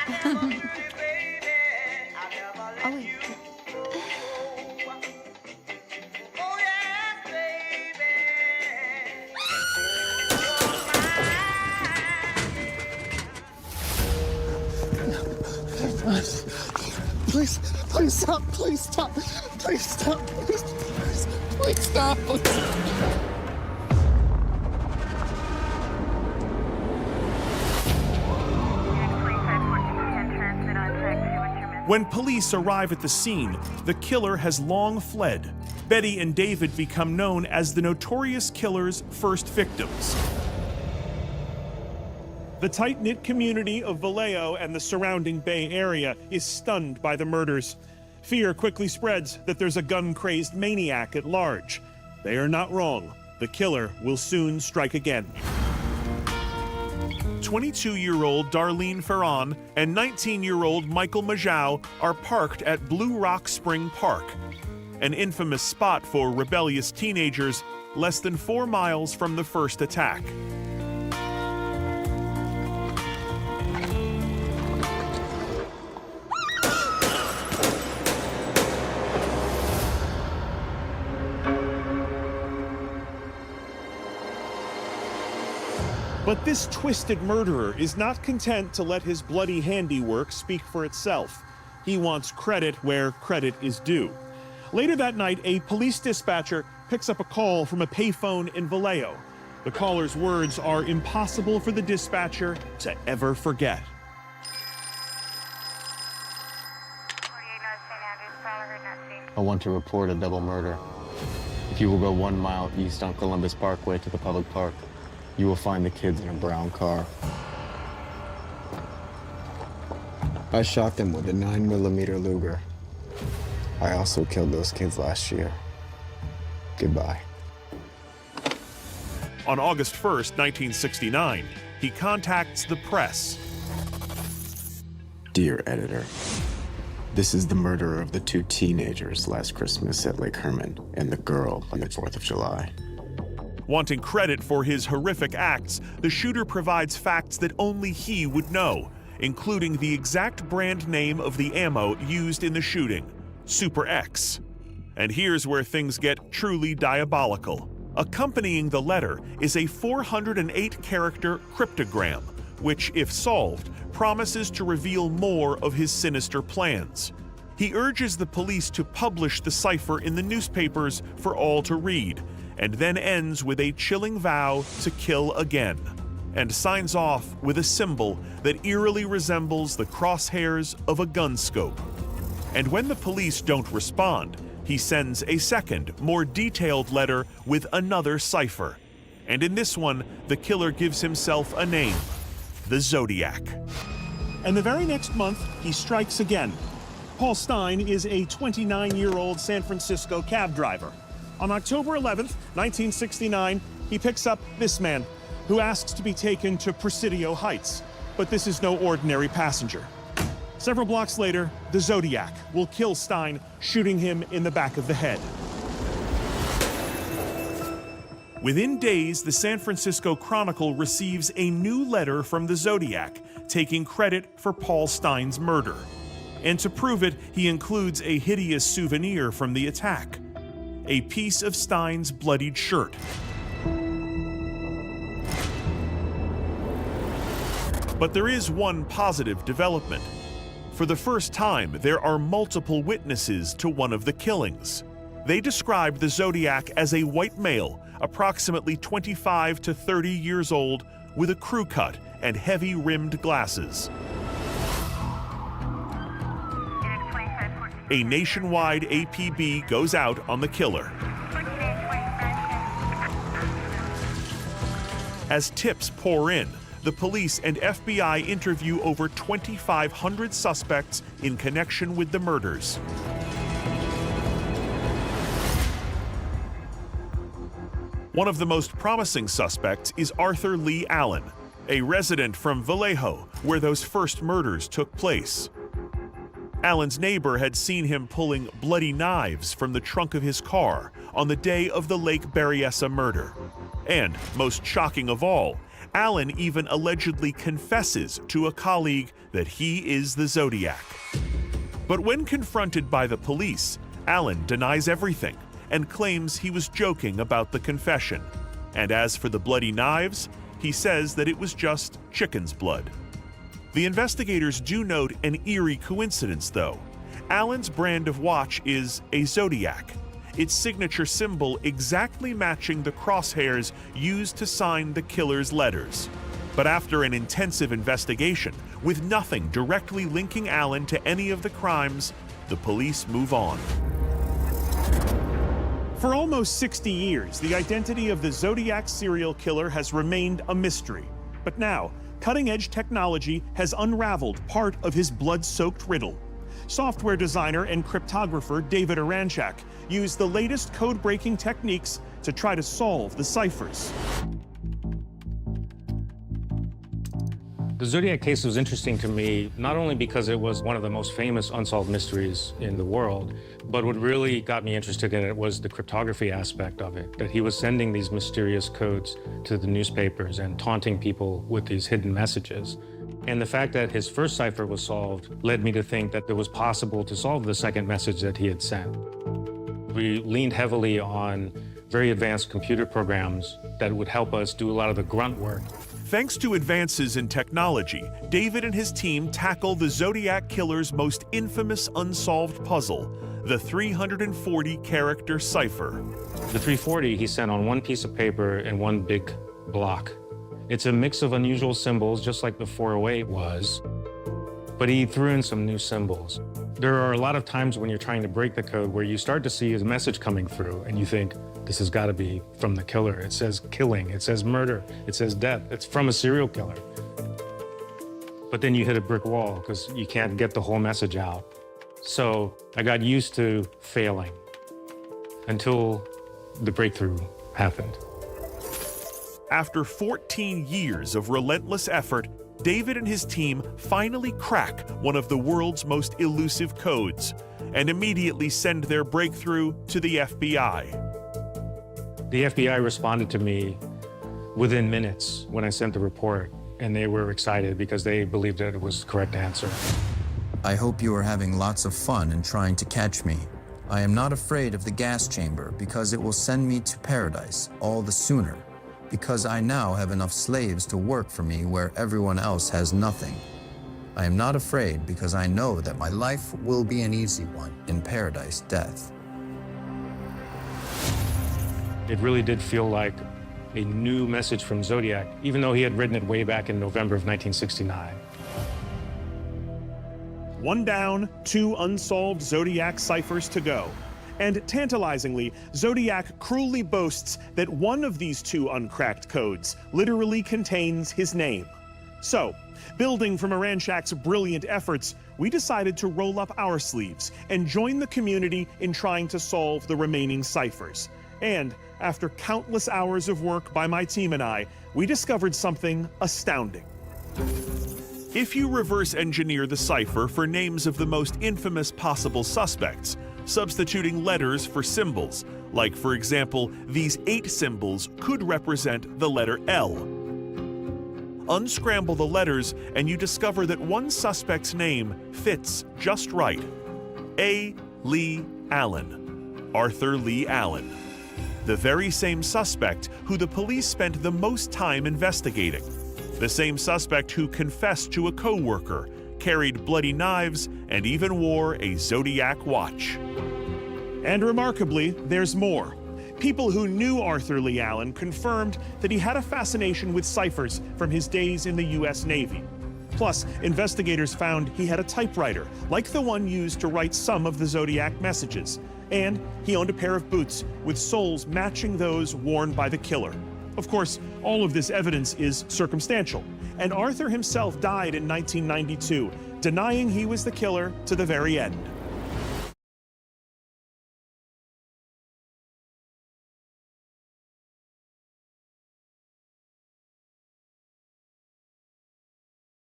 Oh, wait. Please, please stop, please stop, please stop, please stop, please. When police arrive at the scene, the killer has long fled. Betty and David become known as the notorious killer's first victims. The tight-knit community of Vallejo and the surrounding Bay Area is stunned by the murders. Fear quickly spreads that there's a gun-crazed maniac at large. They are not wrong. The killer will soon strike again. 22-year-old Darlene Ferran and 19-year-old Michael Majau are parked at Blue Rock Spring Park, an infamous spot for rebellious teenagers less than 4 miles from the first attack. But this twisted murderer is not content to let his bloody handiwork speak for itself. He wants credit where credit is due. Later that night, a police dispatcher picks up a call from a payphone in Vallejo. The caller's words are impossible for the dispatcher to ever forget. I want to report a double murder. If you will go 1 mile east on Columbus Parkway to the public park, you will find the kids in a brown car. I shot them with a 9mm Luger. I also killed those kids last year. Goodbye. On August 1st, 1969, he contacts the press. Dear editor, this is the murderer of the 2 teenagers last Christmas at Lake Herman and the girl on the 4th of July. Wanting credit for his horrific acts, the shooter provides facts that only he would know, including the exact brand name of the ammo used in the shooting, Super X. And here's where things get truly diabolical. Accompanying the letter is a 408-character cryptogram, which, if solved, promises to reveal more of his sinister plans. He urges the police to publish the cipher in the newspapers for all to read, and then ends with a chilling vow to kill again, and signs off with a symbol that eerily resembles the crosshairs of a gun scope. And when the police don't respond, he sends a second, more detailed letter with another cipher. And in this one, the killer gives himself a name, the Zodiac. And the very next month, he strikes again. Paul Stine is a 29-year-old San Francisco cab driver. On October 11th, 1969, he picks up this man, who asks to be taken to Presidio Heights. But this is no ordinary passenger. Several blocks later, the Zodiac will kill Stine, shooting him in the back of the head. Within days, the San Francisco Chronicle receives a new letter from the Zodiac, taking credit for Paul Stine's murder. And to prove it, he includes a hideous souvenir from the attack, a piece of Stine's bloodied shirt. But there is one positive development. For the first time, there are multiple witnesses to one of the killings. They describe the Zodiac as a white male, approximately 25 to 30 years old, with a crew cut and heavy-rimmed glasses. A nationwide APB goes out on the killer. As tips pour in, the police and FBI interview over 2,500 suspects in connection with the murders. One of the most promising suspects is Arthur Lee Allen, a resident from Vallejo, where those first murders took place. Allen's neighbor had seen him pulling bloody knives from the trunk of his car on the day of the Lake Berryessa murder. And, most shocking of all, Allen even allegedly confesses to a colleague that he is the Zodiac. But when confronted by the police, Allen denies everything and claims he was joking about the confession. And as for the bloody knives, he says that it was just chicken's blood. The investigators do note an eerie coincidence, though. Allen's brand of watch is a Zodiac, its signature symbol exactly matching the crosshairs used to sign the killer's letters. But after an intensive investigation, with nothing directly linking Allen to any of the crimes, the police move on. For almost 60 years, the identity of the Zodiac serial killer has remained a mystery. But now, cutting-edge technology has unraveled part of his blood-soaked riddle. Software designer and cryptographer David Aranchak used the latest code-breaking techniques to try to solve the ciphers. The Zodiac case was interesting to me, not only because it was one of the most famous unsolved mysteries in the world, but what really got me interested in it was the cryptography aspect of it, that he was sending these mysterious codes to the newspapers and taunting people with these hidden messages. And the fact that his first cipher was solved led me to think that it was possible to solve the second message that he had sent. We leaned heavily on very advanced computer programs that would help us do a lot of the grunt work. Thanks to advances in technology, David and his team tackle the Zodiac Killer's most infamous unsolved puzzle, the 340-character cipher. The 340 he sent on one piece of paper in one big block. It's a mix of unusual symbols, just like the 408 was, but he threw in some new symbols. There are a lot of times when you're trying to break the code where you start to see his message coming through and you think, this has got to be from the killer. It says killing, it says murder, it says death. It's from a serial killer. But then you hit a brick wall because you can't get the whole message out. So I got used to failing until the breakthrough happened. After 14 years of relentless effort, David and his team finally crack one of the world's most elusive codes and immediately send their breakthrough to the FBI. The FBI responded to me within minutes when I sent the report, and they were excited because they believed that it was the correct answer. I hope you are having lots of fun in trying to catch me. I am not afraid of the gas chamber because it will send me to paradise all the sooner, because I now have enough slaves to work for me where everyone else has nothing. I am not afraid because I know that my life will be an easy one in paradise death. It really did feel like a new message from Zodiac, even though he had written it way back in November of 1969. One down, 2 unsolved Zodiac ciphers to go. And tantalizingly, Zodiac cruelly boasts that one of these 2 uncracked codes literally contains his name. So, building from Aranchak's brilliant efforts, we decided to roll up our sleeves and join the community in trying to solve the remaining ciphers. And after countless hours of work by my team and I, we discovered something astounding. If you reverse engineer the cipher for names of the most infamous possible suspects, substituting letters for symbols, like for example, these 8 symbols could represent the letter L. Unscramble the letters and you discover that one suspect's name fits just right. A. Lee Allen. Arthur Lee Allen. The very same suspect who the police spent the most time investigating. The same suspect who confessed to a co-worker, carried bloody knives, and even wore a Zodiac watch. And remarkably, there's more. People who knew Arthur Lee Allen confirmed that he had a fascination with ciphers from his days in the US Navy. Plus, investigators found he had a typewriter, like the one used to write some of the Zodiac messages. And he owned a pair of boots with soles matching those worn by the killer. Of course, all of this evidence is circumstantial, and Arthur himself died in 1992, denying he was the killer to the very end.